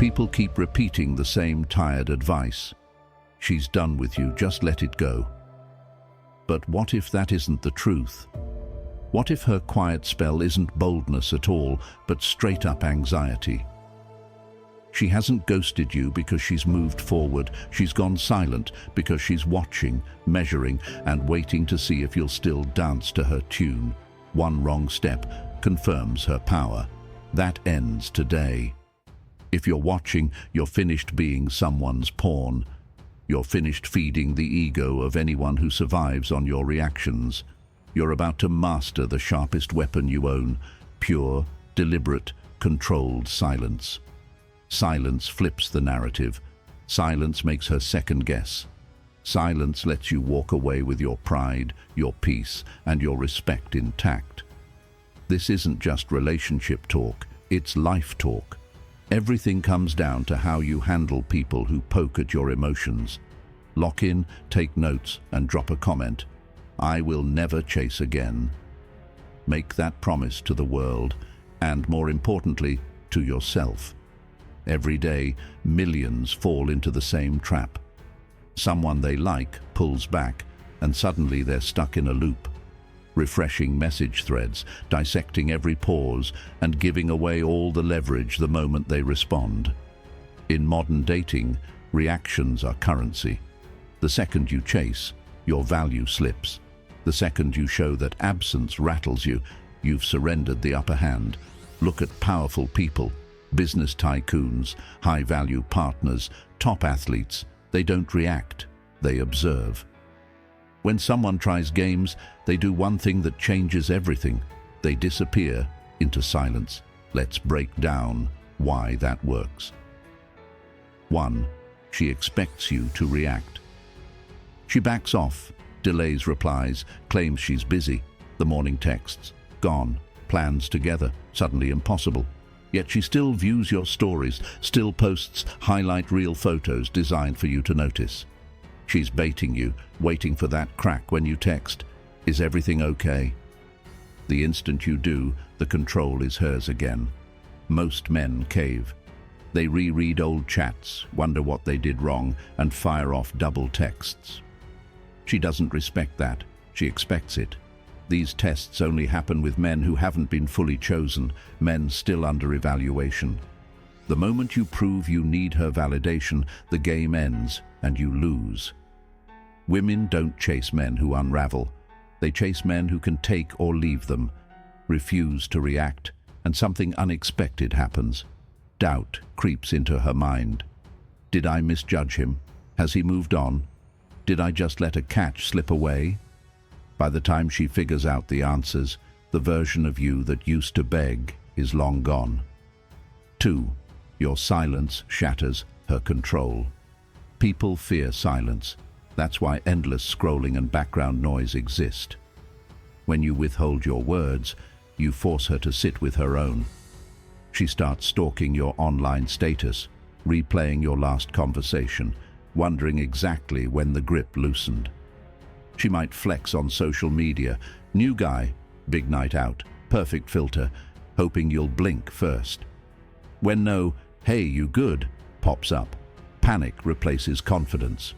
People keep repeating the same tired advice. She's done with you, just let it go. But what if that isn't the truth? What if her quiet spell isn't boldness at all, but straight up anxiety? She hasn't ghosted you because she's moved forward. She's gone silent because she's watching, measuring, and waiting to see if you'll still dance to her tune. One wrong step confirms her power. That ends today. If you're watching, you're finished being someone's pawn. You're finished feeding the ego of anyone who survives on your reactions. You're about to master the sharpest weapon you own: pure, deliberate, controlled silence. Silence flips the narrative. Silence makes her second guess. Silence lets you walk away with your pride, your peace, and your respect intact. This isn't just relationship talk, it's life talk. Everything comes down to how you handle people who poke at your emotions. Lock in, take notes, and drop a comment. I will never chase again. Make that promise to the world, and more importantly, to yourself. Every day, millions fall into the same trap. Someone they like pulls back, and suddenly they're stuck in a loop. Refreshing message threads, dissecting every pause, and giving away all the leverage the moment they respond. In modern dating, reactions are currency. The second you chase, your value slips. The second you show that absence rattles you, you've surrendered the upper hand. Look at powerful people, business tycoons, high-value partners, top athletes. They don't react, they observe. When someone tries games, they do one thing that changes everything. They disappear into silence. Let's break down why that works. 1. She expects you to react. She backs off, delays replies, claims she's busy. The morning texts, gone. Plans together, suddenly impossible. Yet she still views your stories, still posts highlight reel photos designed for you to notice. She's baiting you, waiting for that crack when you text, "Is everything okay?" The instant you do, the control is hers again. Most men cave. They reread old chats, wonder what they did wrong, and fire off double texts. She doesn't respect that. She expects it. These tests only happen with men who haven't been fully chosen, men still under evaluation. The moment you prove you need her validation, the game ends and you lose. Women don't chase men who unravel. They chase men who can take or leave them, refuse to react, and something unexpected happens. Doubt creeps into her mind. Did I misjudge him? Has he moved on? Did I just let a catch slip away? By the time she figures out the answers, the version of you that used to beg is long gone. 2. Your silence shatters her control. People fear silence. That's why endless scrolling and background noise exist. When you withhold your words, you force her to sit with her own. She starts stalking your online status, replaying your last conversation, wondering exactly when the grip loosened. She might flex on social media, new guy, big night out, perfect filter, hoping you'll blink first. When no, "Hey, you good?" pops up, panic replaces confidence.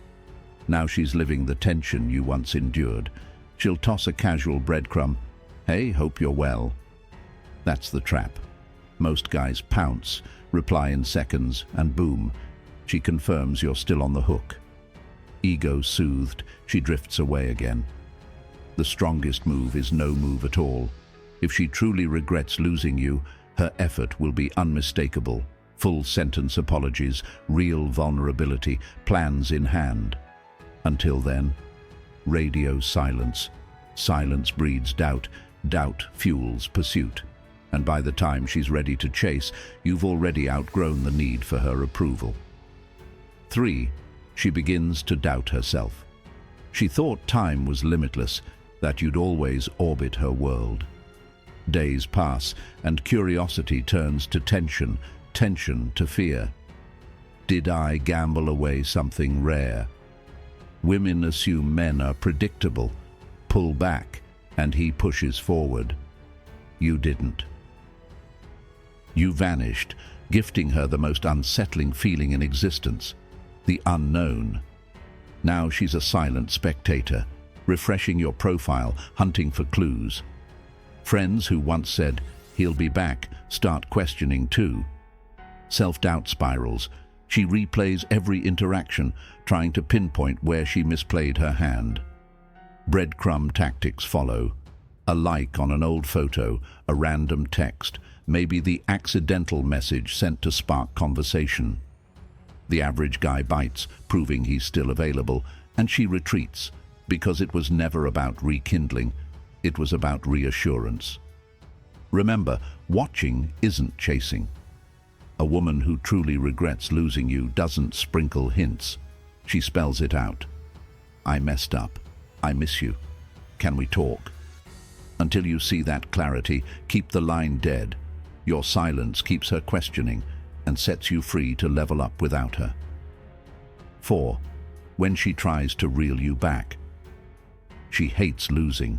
Now she's living the tension you once endured. She'll toss a casual breadcrumb, "Hey, hope you're well." That's the trap. Most guys pounce, reply in seconds, and boom, she confirms you're still on the hook. Ego soothed, she drifts away again. The strongest move is no move at all. If she truly regrets losing you, her effort will be unmistakable. Full sentence apologies, real vulnerability, plans in hand. Until then, radio silence. Silence breeds doubt, doubt fuels pursuit. And by the time she's ready to chase, you've already outgrown the need for her approval. 3. She begins to doubt herself. She thought time was limitless, that you'd always orbit her world. Days pass, and curiosity turns to tension, tension to fear. Did I gamble away something rare? Women assume men are predictable, pull back, and he pushes forward. You didn't. You vanished, gifting her the most unsettling feeling in existence, the unknown. Now she's a silent spectator, refreshing your profile, hunting for clues. Friends who once said, "He'll be back," start questioning too. Self-doubt spirals. She replays every interaction, trying to pinpoint where she misplayed her hand. Breadcrumb tactics follow. A like on an old photo, a random text, maybe the accidental message sent to spark conversation. The average guy bites, proving he's still available, and she retreats, because it was never about rekindling, it was about reassurance. Remember, watching isn't chasing. A woman who truly regrets losing you doesn't sprinkle hints. She spells it out. "I messed up. I miss you. Can we talk?" Until you see that clarity, keep the line dead. Your silence keeps her questioning and sets you free to level up without her. 4. When she tries to reel you back. She hates losing.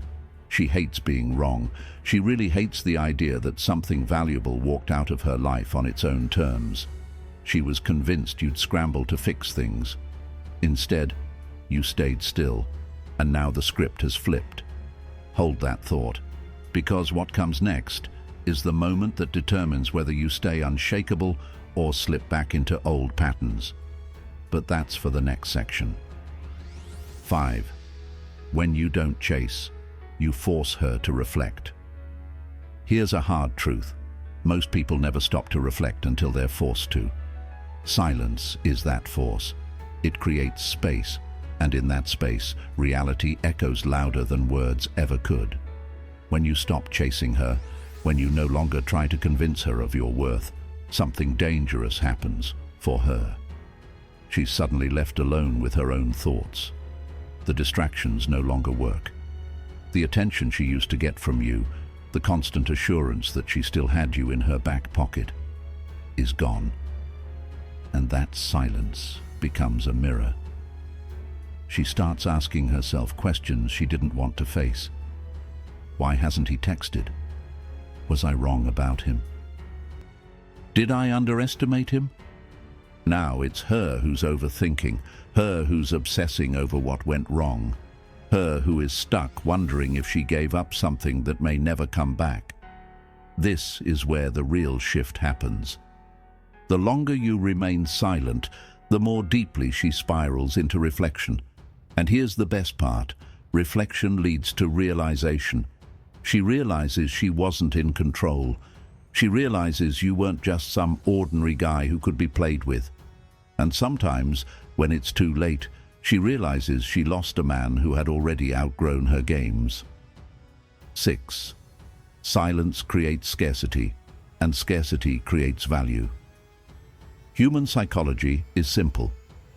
She hates being wrong. She really hates the idea that something valuable walked out of her life on its own terms. She was convinced you'd scramble to fix things. Instead, you stayed still, and now the script has flipped. Hold that thought, because what comes next is the moment that determines whether you stay unshakable or slip back into old patterns. But that's for the next section. 5. When you don't chase, you force her to reflect. Here's a hard truth. Most people never stop to reflect until they're forced to. Silence is that force. It creates space, and in that space, reality echoes louder than words ever could. When you stop chasing her, when you no longer try to convince her of your worth, something dangerous happens for her. She's suddenly left alone with her own thoughts. The distractions no longer work. The attention she used to get from you, the constant assurance that she still had you in her back pocket, is gone. And that silence becomes a mirror. She starts asking herself questions she didn't want to face. Why hasn't he texted? Was I wrong about him? Did I underestimate him? Now it's her who's overthinking, her who's obsessing over what went wrong, her who is stuck wondering if she gave up something that may never come back. This is where the real shift happens. The longer you remain silent, the more deeply she spirals into reflection. And here's the best part. Reflection leads to realization. She realizes she wasn't in control. She realizes you weren't just some ordinary guy who could be played with. And sometimes, when it's too late, she realizes she lost a man who had already outgrown her games. 6. Silence creates scarcity, and scarcity creates value. Human psychology is simple.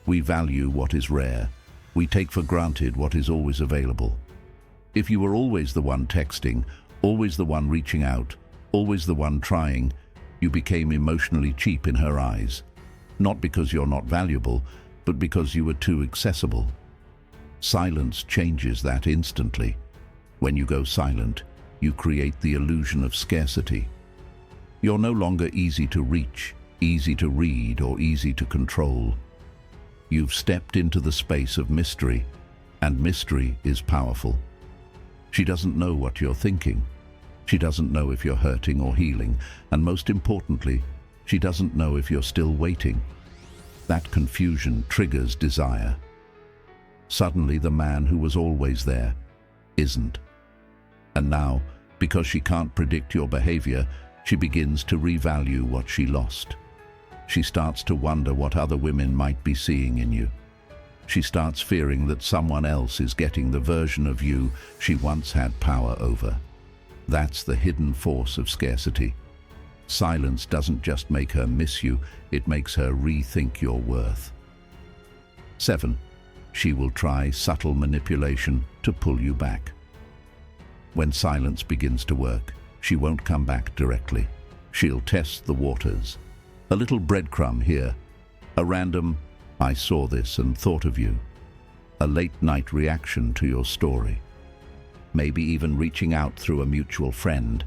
We value what is rare. We take for granted what is always available. If you were always the one texting, always the one reaching out, always the one trying, you became emotionally cheap in her eyes. Not because you're not valuable, but because you were too accessible. Silence changes that instantly. When you go silent, you create the illusion of scarcity. You're no longer easy to reach, easy to read, or easy to control. You've stepped into the space of mystery, and mystery is powerful. She doesn't know what you're thinking. She doesn't know if you're hurting or healing, and most importantly, she doesn't know if you're still waiting. That confusion triggers desire. Suddenly, the man who was always there isn't. And now, because she can't predict your behavior, she begins to revalue what she lost. She starts to wonder what other women might be seeing in you. She starts fearing that someone else is getting the version of you she once had power over. That's the hidden force of scarcity. Silence doesn't just make her miss you, it makes her rethink your worth. 7. She will try subtle manipulation to pull you back. When silence begins to work, she won't come back directly. She'll test the waters. A little breadcrumb here, a random, "I saw this and thought of you," a late-night reaction to your story. Maybe even reaching out through a mutual friend.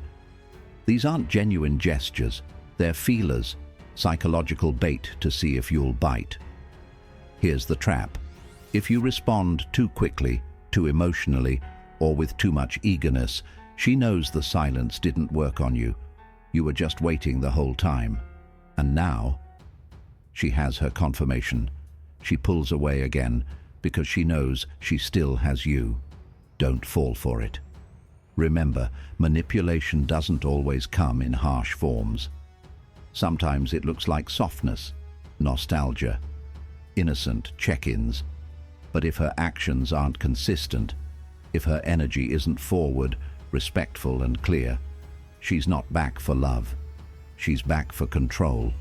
These aren't genuine gestures, they're feelers. psychological bait to see if you'll bite. Here's the trap. If you respond too quickly, too emotionally, or with too much eagerness, she knows the silence didn't work on you. You were just waiting the whole time. And now, she has her confirmation. She pulls away again because she knows she still has you. Don't fall for it. Remember, manipulation doesn't always come in harsh forms. Sometimes it looks like softness, nostalgia, innocent check-ins. But if her actions aren't consistent, if her energy isn't forward, respectful and clear, she's not back for love. She's back for control.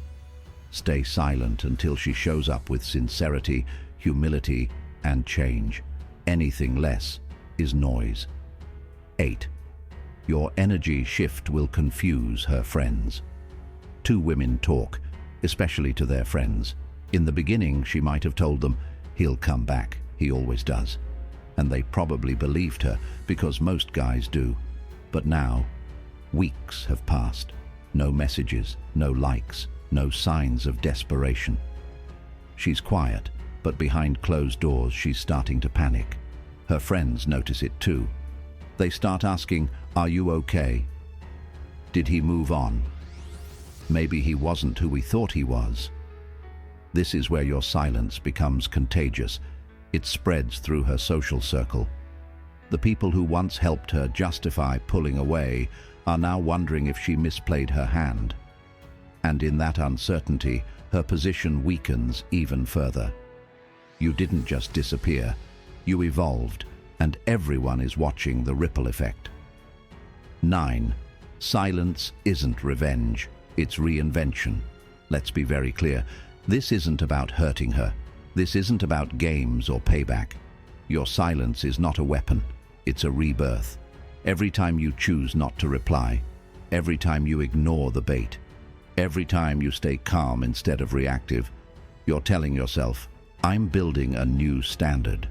Stay silent until she shows up with sincerity, humility, and change. Anything less is noise. 8. Your energy shift will confuse her friends. Two women talk, especially to their friends. In the beginning, she might have told them, "He'll come back, he always does." And they probably believed her, because most guys do. But now, weeks have passed. No messages, no likes, no signs of desperation. She's quiet, but behind closed doors she's starting to panic. Her friends notice it too. They start asking, "Are you okay? Did he move on? Maybe he wasn't who we thought he was." This is where your silence becomes contagious. It spreads through her social circle. The people who once helped her justify pulling away are now wondering if she misplayed her hand. And in that uncertainty, her position weakens even further. You didn't just disappear, you evolved, and everyone is watching the ripple effect. 9. Silence isn't revenge, it's reinvention. Let's be very clear, this isn't about hurting her. This isn't about games or payback. Your silence is not a weapon, it's a rebirth. Every time you choose not to reply, every time you ignore the bait, every time you stay calm instead of reactive, you're telling yourself, "I'm building a new standard."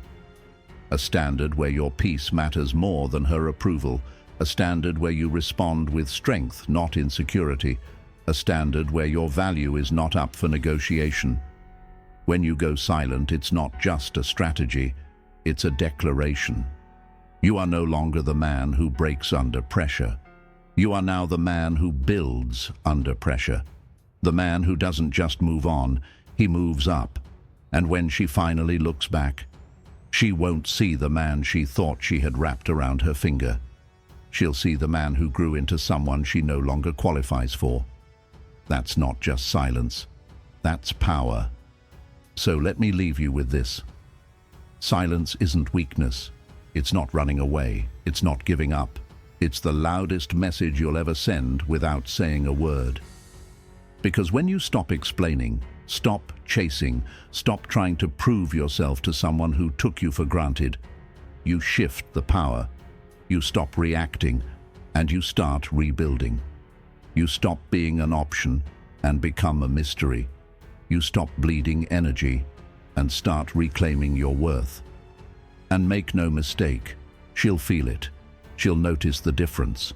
A standard where your peace matters more than her approval, a standard where you respond with strength, not insecurity, a standard where your value is not up for negotiation. When you go silent, it's not just a strategy, it's a declaration. You are no longer the man who breaks under pressure. You are now the man who builds under pressure. The man who doesn't just move on, he moves up. And when she finally looks back, she won't see the man she thought she had wrapped around her finger. She'll see the man who grew into someone she no longer qualifies for. That's not just silence, that's power. So let me leave you with this. Silence isn't weakness. It's not running away. It's not giving up. It's the loudest message you'll ever send without saying a word. Because when you stop explaining, stop chasing, stop trying to prove yourself to someone who took you for granted, you shift the power. You stop reacting, and you start rebuilding. You stop being an option and become a mystery. You stop bleeding energy and start reclaiming your worth. And make no mistake, she'll feel it. She'll notice the difference.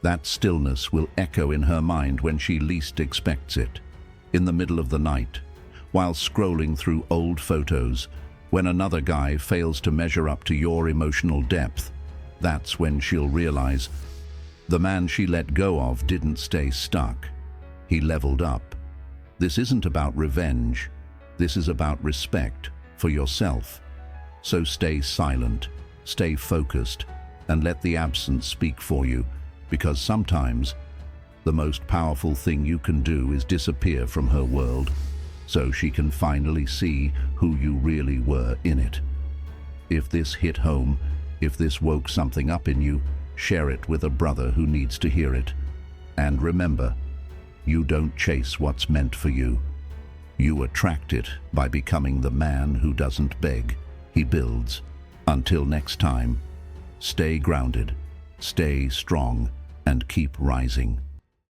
That stillness will echo in her mind when she least expects it. In the middle of the night, while scrolling through old photos, when another guy fails to measure up to your emotional depth, that's when she'll realize the man she let go of didn't stay stuck. He leveled up. This isn't about revenge. This is about respect for yourself. So stay silent, stay focused, and let the absence speak for you, because sometimes the most powerful thing you can do is disappear from her world, so she can finally see who you really were in it. If this hit home, if this woke something up in you, share it with a brother who needs to hear it. And remember, you don't chase what's meant for you. You attract it by becoming the man who doesn't beg, he builds. Until next time, stay grounded, stay strong, and keep rising.